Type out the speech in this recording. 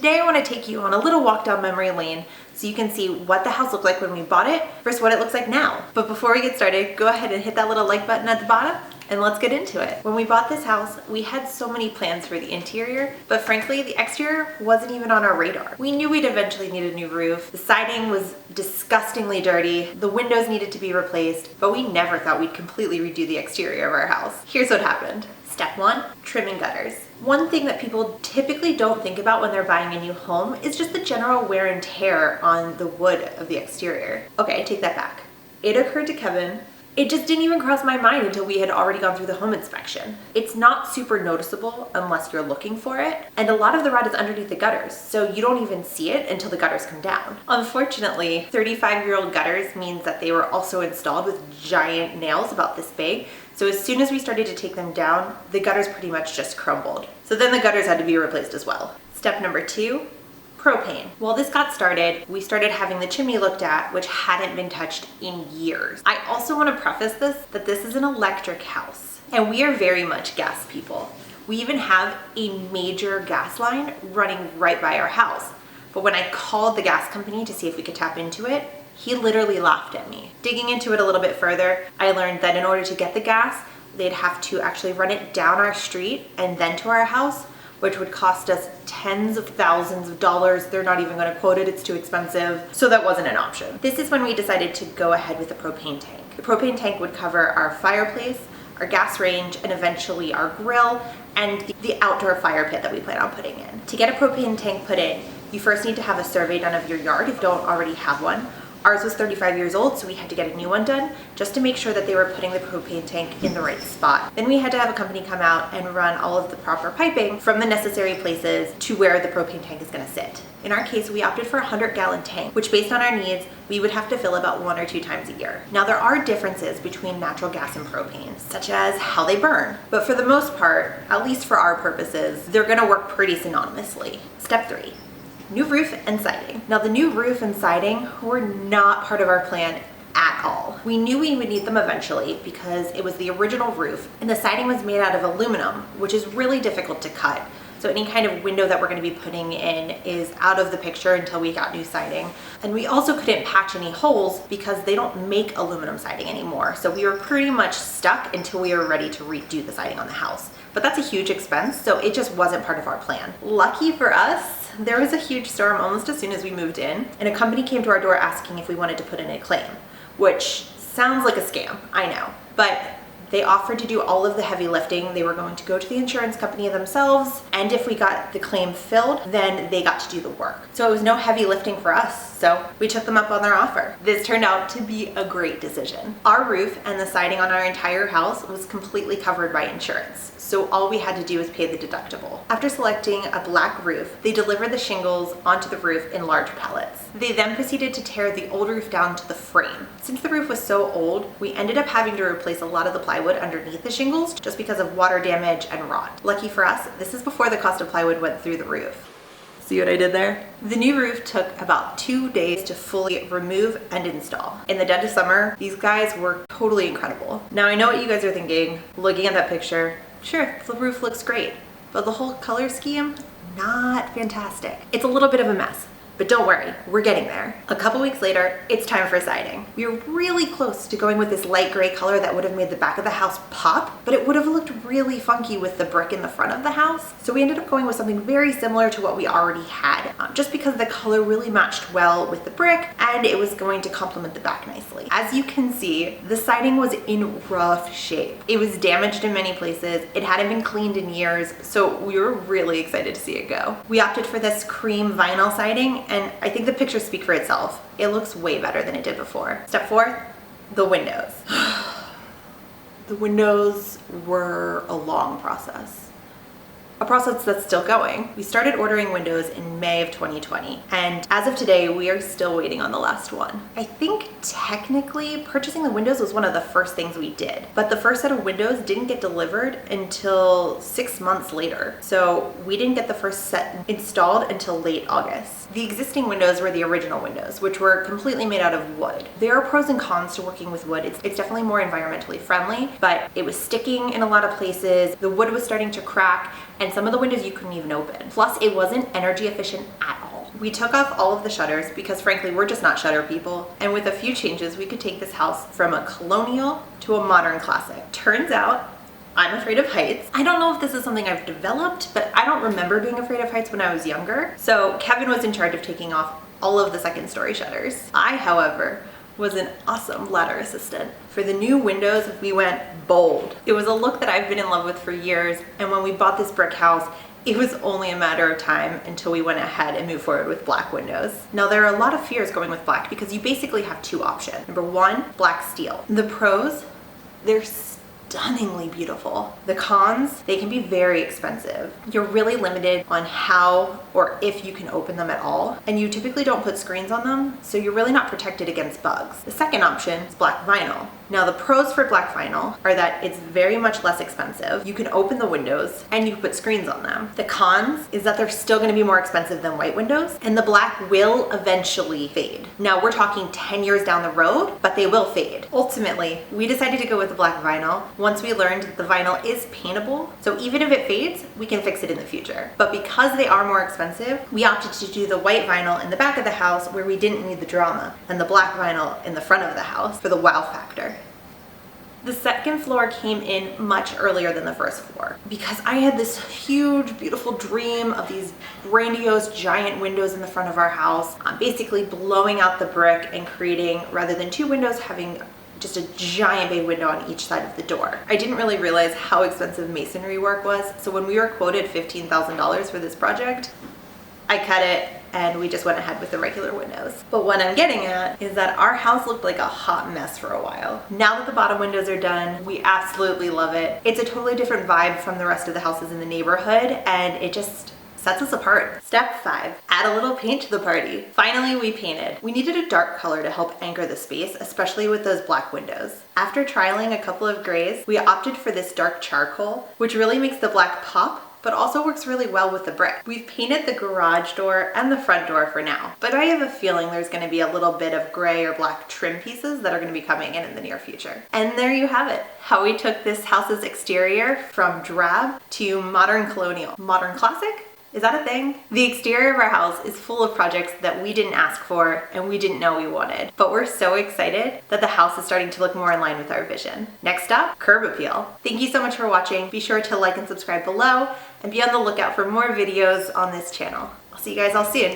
Today I want to take you on a little walk down memory lane so you can see what the house looked like when we bought it versus what it looks like now. But before we get started, go ahead and hit that little like button at the bottom and let's get into it. When we bought this house, we had so many plans for the interior, but frankly, the exterior wasn't even on our radar. We knew we'd eventually need a new roof. The siding was disgustingly dirty. The windows needed to be replaced, but we never thought we'd completely redo the exterior of our house. Here's what happened. Step 1, trimming gutters. One thing that people typically don't think about when they're buying a new home is just the general wear and tear on the wood of the exterior. Okay, I take that back. It occurred to Kevin. It just didn't even cross my mind until we had already gone through the home inspection. It's not super noticeable unless you're looking for it, and a lot of the rot is underneath the gutters, so you don't even see it until the gutters come down. Unfortunately, 35-year-old gutters means that they were also installed with giant nails about this big, so as soon as we started to take them down, the gutters pretty much just crumbled. So then the gutters had to be replaced as well. Step number 2, propane. While this got started, we started having the chimney looked at, which hadn't been touched in years. I also want to preface this that this is an electric house, and we are very much gas people. We even have a major gas line running right by our house. But when I called the gas company to see if we could tap into it, he literally laughed at me. Digging into it a little bit further, I learned that in order to get the gas, they'd have to actually run it down our street and then to our house, which would cost us tens of thousands of dollars. They're not even gonna quote it, it's too expensive. So that wasn't an option. This is when we decided to go ahead with the propane tank. The propane tank would cover our fireplace, our gas range, and eventually our grill, and the outdoor fire pit that we plan on putting in. To get a propane tank put in, you first need to have a survey done of your yard if you don't already have one. Ours was 35 years old, so we had to get a new one done just to make sure that they were putting the propane tank in the right spot. Then we had to have a company come out and run all of the proper piping from the necessary places to where the propane tank is gonna sit. In our case, we opted for a 100-gallon tank, which based on our needs, we would have to fill about 1 or 2 times a year. Now there are differences between natural gas and propane, such as how they burn. But for the most part, at least for our purposes, they're gonna work pretty synonymously. Step 3. New roof and siding. Now the new roof and siding were not part of our plan at all. We knew we would need them eventually because it was the original roof and the siding was made out of aluminum, which is really difficult to cut. So any kind of window that we're going to be putting in is out of the picture until we got new siding. And we also couldn't patch any holes because they don't make aluminum siding anymore. So we were pretty much stuck until we were ready to redo the siding on the house. But that's a huge expense, so it just wasn't part of our plan. Lucky for us, there was a huge storm almost as soon as we moved in, and a company came to our door asking if we wanted to put in a claim, which sounds like a scam, I know, but they offered to do all of the heavy lifting. They were going to go to the insurance company themselves, and if we got the claim filled, then they got to do the work. So it was no heavy lifting for us, so we took them up on their offer. This turned out to be a great decision. Our roof and the siding on our entire house was completely covered by insurance, so all we had to do was pay the deductible. After selecting a black roof, they delivered the shingles onto the roof in large pallets. They then proceeded to tear the old roof down to the frame. Since the roof was so old, we ended up having to replace a lot of the plywood underneath the shingles just because of water damage and rot. Lucky for us, this is before the cost of plywood went through the roof. See what I did there? The new roof took about 2 days to fully remove and install. In the dead of summer, these guys were totally incredible. Now I know what you guys are thinking, looking at that picture. Sure, the roof looks great, but the whole color scheme, not fantastic. It's a little bit of a mess. But don't worry, we're getting there. A couple weeks later, it's time for siding. We were really close to going with this light gray color that would have made the back of the house pop, but it would have looked really funky with the brick in the front of the house. So we ended up going with something very similar to what we already had, just because the color really matched well with the brick and it was going to complement the back nicely. As you can see, the siding was in rough shape. It was damaged in many places. It hadn't been cleaned in years, so we were really excited to see it go. We opted for this cream vinyl siding, and I think the pictures speak for itself. It looks way better than it did before. Step 4, the windows. The windows were a long process. A process that's still going. We started ordering windows in May of 2020, and as of today, we are still waiting on the last one. I think technically purchasing the windows was one of the first things we did, but the first set of windows didn't get delivered until 6 months later. So we didn't get the first set installed until late August. The existing windows were the original windows, which were completely made out of wood. There are pros and cons to working with wood. It's definitely more environmentally friendly, but it was sticking in a lot of places. The wood was starting to crack, and some of the windows you couldn't even open. Plus, it wasn't energy efficient at all. We took off all of the shutters because frankly, we're just not shutter people. And with a few changes, we could take this house from a colonial to a modern classic. Turns out, I'm afraid of heights. I don't know if this is something I've developed, but I don't remember being afraid of heights when I was younger. So Kevin was in charge of taking off all of the second story shutters. I, however, was an awesome ladder assistant. For the new windows, we went bold. It was a look that I've been in love with for years, and when we bought this brick house, it was only a matter of time until we went ahead and moved forward with black windows. Now, there are a lot of fears going with black because you basically have two options. Number one, black steel. The pros, they're stunningly beautiful. The cons, they can be very expensive. You're really limited on how or if you can open them at all, and you typically don't put screens on them, so you're really not protected against bugs. The second option is black vinyl. Now, the pros for black vinyl are that it's very much less expensive. You can open the windows and you can put screens on them. The cons is that they're still going to be more expensive than white windows, and the black will eventually fade. Now, we're talking 10 years down the road, but they will fade. Ultimately, we decided to go with the black vinyl once we learned that the vinyl is paintable, so even if it fades, we can fix it in the future. But because they are more expensive, we opted to do the white vinyl in the back of the house where we didn't need the drama, and the black vinyl in the front of the house for the wow factor. The second floor came in much earlier than the first floor because I had this huge, beautiful dream of these grandiose, giant windows in the front of our house, basically blowing out the brick and creating, rather than two windows, having just a giant bay window on each side of the door. I didn't really realize how expensive masonry work was, so when we were quoted $15,000 for this project, I cut it and we just went ahead with the regular windows. But what I'm getting at is that our house looked like a hot mess for a while. Now that the bottom windows are done, we absolutely love it. It's a totally different vibe from the rest of the houses in the neighborhood, and it just sets us apart. Step 5, add a little paint to the party. Finally, we painted. We needed a dark color to help anchor the space, especially with those black windows. After trialing a couple of grays, we opted for this dark charcoal, which really makes the black pop, but also works really well with the brick. We've painted the garage door and the front door for now, but I have a feeling there's gonna be a little bit of gray or black trim pieces that are gonna be coming in the near future. And there you have it, how we took this house's exterior from drab to modern colonial. Modern classic? Is that a thing? The exterior of our house is full of projects that we didn't ask for and we didn't know we wanted. But we're so excited that the house is starting to look more in line with our vision. Next up, curb appeal. Thank you so much for watching. Be sure to like and subscribe below and be on the lookout for more videos on this channel. I'll see you guys all soon.